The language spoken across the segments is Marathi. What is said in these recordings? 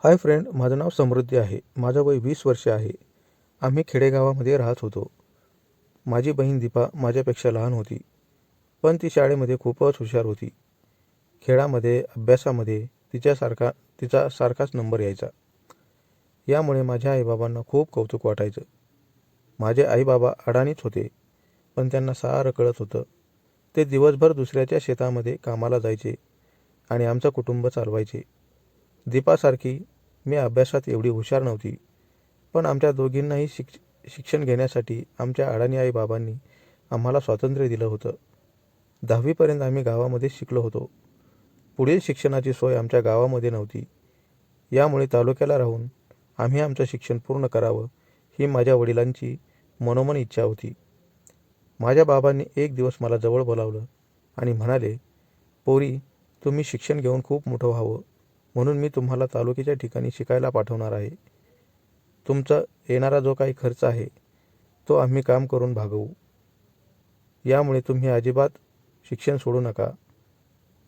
हाय फ्रेंड, माझं नाव समृद्धी आहे. माझं वय 20 वर्षे आहे. आम्ही खेडेगावामध्ये राहत होतो. माझी बहीण दीपा माझ्यापेक्षा लहान होती, पण ती शाळेमध्ये खूपच हुशार होती. खेळामध्ये, अभ्यासामध्ये तिचा सारखाच नंबर यायचा. यामुळे माझ्या आईबाबांना खूप कौतुक वाटायचं. माझे आईबाबा अडाणीच होते, पण त्यांना सारं कळत होतं. ते दिवसभर दुसऱ्याच्या शेतामध्ये कामाला जायचे आणि आमचं कुटुंब चालवायचे. दीपासारखी मी अभ्यासात एवढी हुशार नव्हती, पण आमच्या दोघींनाही शिक्षण घेण्यासाठी आमच्या अडाणी आईबाबांनी आम्हाला स्वातंत्र्य दिलं होतं. 10वीपर्यंत आम्ही गावामध्येच शिकलो होतो. पुढील शिक्षणाची सोय आमच्या गावामध्ये नव्हती. यामुळे तालुक्याला राहून आम्ही आमचं शिक्षण पूर्ण करावं ही माझ्या वडिलांची मनोमन इच्छा होती. माझ्या बाबांनी एक दिवस मला जवळ बोलावलं आणि म्हणाले, पोरी, तुम्ही शिक्षण घेऊन खूप मोठं व्हावं, म्हणून मी तुम्हाला तालुक्याच्या ठिकाणी शिकायला पाठवणार आहे. तुमचा येणारा जो काही खर्च आहे तो आम्ही काम करून भागवू. यामुळे तुम्ही अजिबात शिक्षण सोडू नका.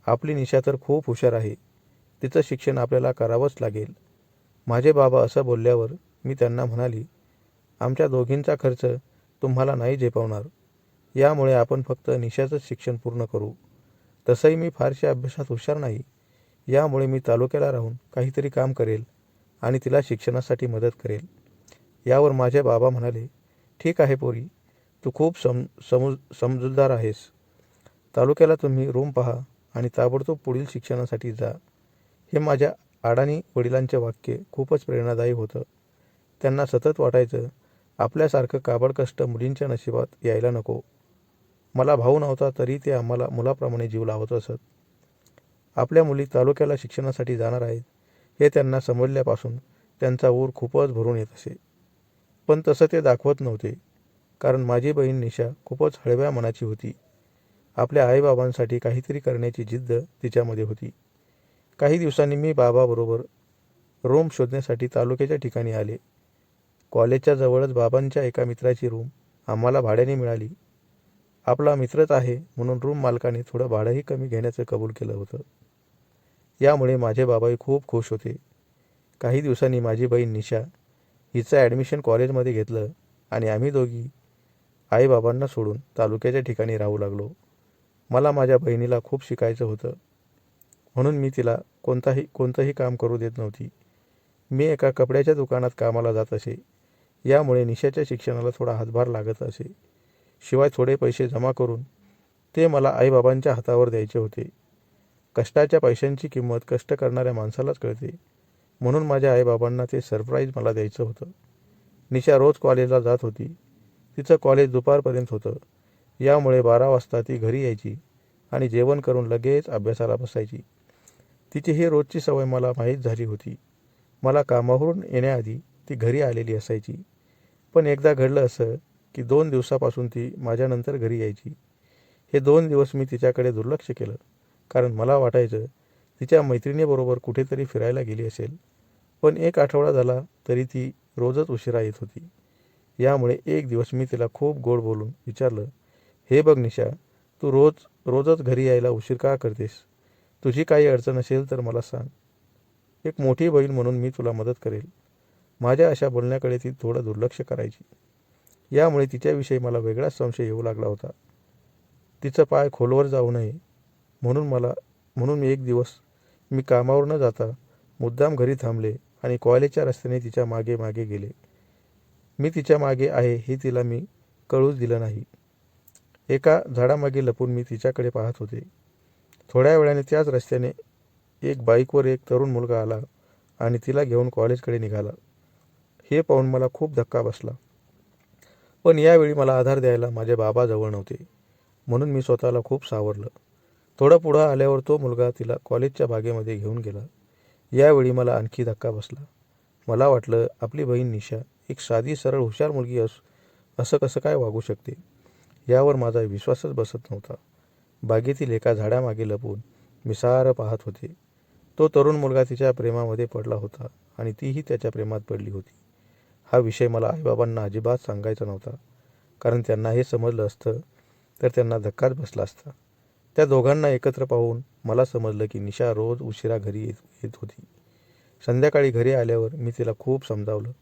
आपली निशा तर खूप हुशार आहे, तिचं शिक्षण आपल्याला करावंच लागेल. माझे बाबा असं बोलल्यावर मी त्यांना म्हणाली, आमच्या दोघींचा खर्च तुम्हाला नाही झेपवणार. यामुळे आपण फक्त निशाचंच शिक्षण पूर्ण करू. तसंही मी फारशी अभ्यासात हुशार नाही. यामुळे मी तालुक्याला राहून काहीतरी काम करेल आणि तिला शिक्षणासाठी मदत करेल. यावर माझे बाबा म्हणाले, ठीक आहे पोरी, तू खूप समजूतदार आहेस. तालुक्याला तुम्ही रूम पहा आणि ताबडतोब पुढील शिक्षणासाठी जा. हे माझ्या अडाणी वडिलांचे वाक्य खूपच प्रेरणादायी होतं. त्यांना सतत वाटायचं, आपल्यासारखं काबड कष्ट मुलींच्या नशिबात यायला नको. मला भाऊ नव्हता तरी ते आम्हाला मुलाप्रमाणे जीव लावत असत. आपल्या मुली तालुक्याला शिक्षणासाठी जाणार आहेत हे त्यांना समजल्यापासून त्यांचा ऊर खूपच भरून येत असे. पण तसं ते दाखवत नव्हते, कारण माझी बहीण निशा खूपच हळव्या मनाची होती. आपल्या आईबाबांसाठी काहीतरी करण्याची जिद्द तिच्यामध्ये होती. काही दिवसांनी मी बाबाबरोबर रूम शोधण्यासाठी तालुक्याच्या ठिकाणी आले. कॉलेजच्या जवळच बाबांच्या एका मित्राची रूम आम्हाला भाड्याने मिळाली. आपला मित्रच आहे म्हणून रूम मालकाने थोडं भाडंही कमी घेण्याचं कबूल केलं होतं. यामुळे माझे बाबाही खूप खुश होते. काही दिवसांनी माझी बहीण निशा हिचं ॲडमिशन कॉलेजमध्ये घेतलं आणि आम्ही दोघी आईबाबांना सोडून तालुक्याच्या ठिकाणी राहू लागलो. मला माझ्या बहिणीला खूप शिकायचं होतं, म्हणून मी तिला कोणतंही काम करू देत नव्हती. मी एका कपड्याच्या दुकानात कामाला जात असे. यामुळे निशाच्या शिक्षणाला थोडा हातभार लागत असे. शिवाय थोडे पैसे जमा करून ते मला आईबाबांच्या हातावर द्यायचे होते. कष्टाच्या पैशांची किंमत कष्ट करणाऱ्या माणसालाच कळते, म्हणून माझ्या आईबाबांना ते सरप्राईज मला द्यायचं होतं. निशा रोज कॉलेजला जात होती. तिचं कॉलेज दुपारपर्यंत होतं. यामुळे 12 वाजता ती घरी यायची आणि जेवण करून लगेच अभ्यासाला बसायची. तिची ही रोजची सवय मला माहीत झाली होती. मला कामावरून येण्याआधी ती घरी आलेली असायची. पण एकदा घडलं असं की 2 दिवसापासून ती माझ्यानंतर घरी यायची. हे 2 दिवस मी तिच्याकडे दुर्लक्ष केलं, कारण मला वाटायचं तिच्या मैत्रिणीबरोबर कुठेतरी फिरायला गेली असेल. पण 1 आठवडा झाला तरी ती रोजच उशिरा येत होती. यामुळे एक दिवस मी तिला खूप गोड बोलून विचारलं, हे बघ निशा, तू रोजच घरी यायला उशीर का करतेस? तुझी काही अडचण असेल तर मला सांग. एक मोठी बहीण म्हणून मी तुला मदत करेल. माझ्या अशा बोलण्याकडे ती थोडं दुर्लक्ष करायची. यामुळे तिच्याविषयी मला वेगळाच संशय येऊ लागला होता. तिचं पाय खोलवर जाऊ नये म्हणून एक दिवस मी कामावर न जाता मुद्दाम घरी थांबले आणि कॉलेजच्या रस्त्याने तिच्या मागे मागे गेले. मी तिच्या मागे आहे हे तिला मी कळूच दिलं नाही. एका झाडामागे लपून मी तिच्याकडे पाहत होते. थोड्या वेळाने त्याच रस्त्याने एक बाईकवर एक तरुण मुलगा आला आणि तिला घेऊन कॉलेजकडे निघाला. हे पाहून मला खूप धक्का बसला. पण यावेळी मला आधार द्यायला माझे बाबा जवळ नव्हते, म्हणून मी स्वतःला खूप सावरलं. थोडं पुढं आल्यावर तो मुलगा तिला कॉलेजच्या बागेमध्ये घेऊन गेला. यावेळी मला आणखी धक्का बसला. मला वाटलं, आपली बहीण निशा एक साधी सरळ हुशार मुलगी असं कसं काय वागू शकते? यावर माझा विश्वासच बसत नव्हता. बागेतील एका झाडामागे लपून मी सारं पाहत होते. तो तरुण मुलगा तिच्या प्रेमामध्ये पडला होता आणि तीही त्याच्या प्रेमात पडली होती. हा विषय मला आईबाबांना अजिबात सांगायचा नव्हता, कारण त्यांना हे समजलं असतं तर त्यांना धक्काच बसला असता. त्या दोघांना एकत्र पाहून मला समजलं की निशा रोज उशिरा घरी येत होती. संध्याकाळी घरी आल्यावर मी तिला खूप समजावलं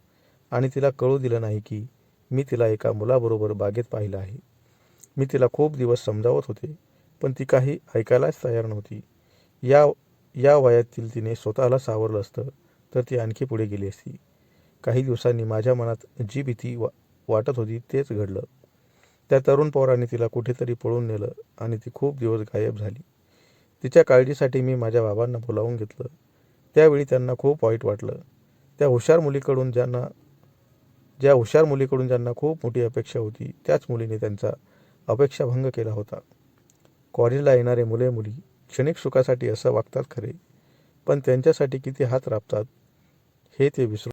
आणि तिला कळू दिलं नाही की मी तिला एका मुलाबरोबर बागेत पाहिलं आहे. मी तिला खूप दिवस समजावत होते, पण ती काही ऐकायलाच तयार नव्हती. या या वयातील तिने स्वतःला सावरलं असतं तर ती आणखी पुढे गेली असती. काही दिवसांनी माझ्या मनात जी भीती वाटत होती तेच घडलं. त्या तरुण पोराने तिला कुठेतरी पळून नेलं आणि ती खूप दिवस गायब झाली. तिच्या काळजीसाठी मी माझ्या बाबांना बोलावून घेतलं. त्यावेळी त्यांना खूप वाईट वाटलं. त्या हुशार मुलीकडून ज्यांना ज्या हुशार मुलीकडून ज्यांना खूप मोठी अपेक्षा होती, त्याच मुलीने त्यांचा अपेक्षाभंग केला होता. कॉलेजला येणारे मुले मुली क्षणिक सुखासाठी असं वागतात खरे, पण त्यांच्यासाठी किती हात राबतात हे ते विसरून